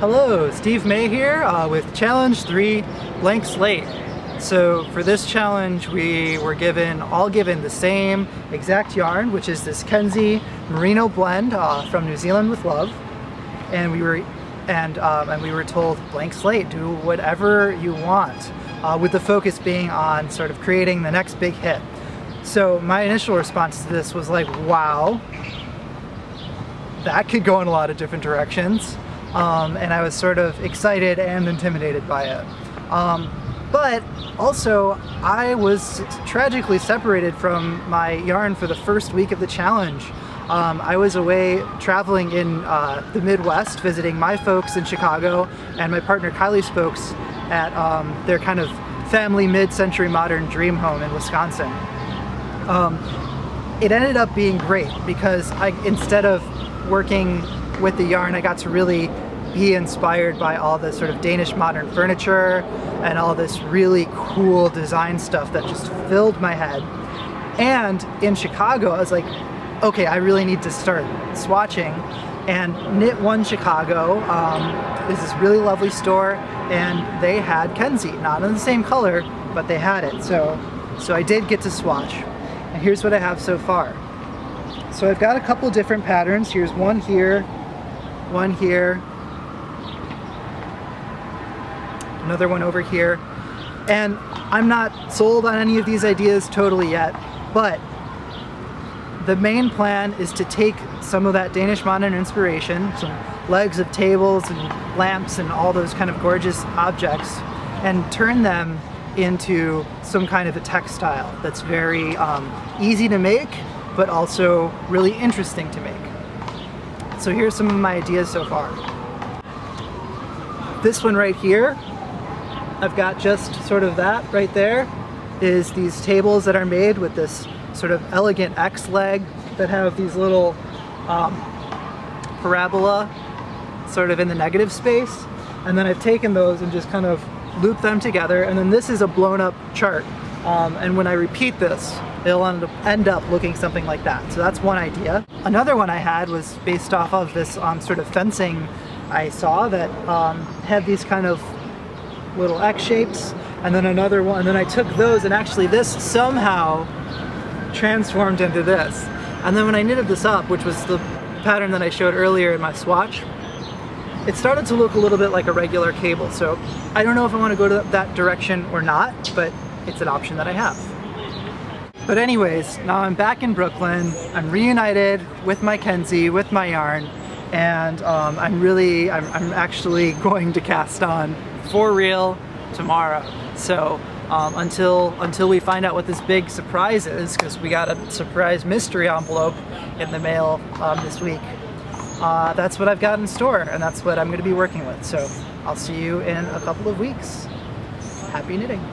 Hello, Steve May here with Challenge3 Blank Slate. So for this challenge we were all given the same exact yarn, which is this Kenzie Merino blend from New Zealand with love, and we were told blank slate, do whatever you want, with the focus being on sort of creating the next big hit. So my initial response to this was like, wow, that could go in a lot of different directions. And I was sort of excited and intimidated by it. But also, I was tragically separated from my yarn for the first week of the challenge. I was away traveling in the Midwest, visiting my folks in Chicago and my partner Kylie's folks at their kind of family mid-century modern dream home in Wisconsin. It ended up being great because instead of working with the yarn, I got to really be inspired by all this sort of Danish modern furniture and all this really cool design stuff that just filled my head. And in Chicago, I was like, okay, I really need to start swatching. And Knit One Chicago is this really lovely store, and they had Kenzie, not in the same color, but they had it. So I did get to swatch. And here's what I have so far. So I've got a couple different patterns. Here's one here, another one over here. And I'm not sold on any of these ideas totally yet, but the main plan is to take some of that Danish modern inspiration, some legs of tables and lamps and all those kind of gorgeous objects, and turn them into some kind of a textile that's very easy to make, but also really interesting to make. So here's some of my ideas so far. This one right here, I've got just sort of that right there, is these tables that are made with this sort of elegant X leg that have these little parabola sort of in the negative space. And then I've taken those and just kind of looped them together, and then this is a blown up chart. And when I repeat this, it'll end up looking something like that. So that's one idea. Another one I had was based off of this sort of fencing I saw that had these kind of little X shapes, and then another one, and then I took those, and actually this somehow transformed into this. And then when I knitted this up, which was the pattern that I showed earlier in my swatch, it started to look a little bit like a regular cable. So I don't know if I want to go to that direction or not, but it's an option that I have. But anyways, now I'm back in Brooklyn. I'm reunited with my Kenzie, with my yarn, and I'm actually going to cast on for real tomorrow. So until we find out what this big surprise is, because we got a surprise mystery envelope in the mail this week, that's what I've got in store, and that's what I'm going to be working with. So I'll see you in a couple of weeks. Happy knitting.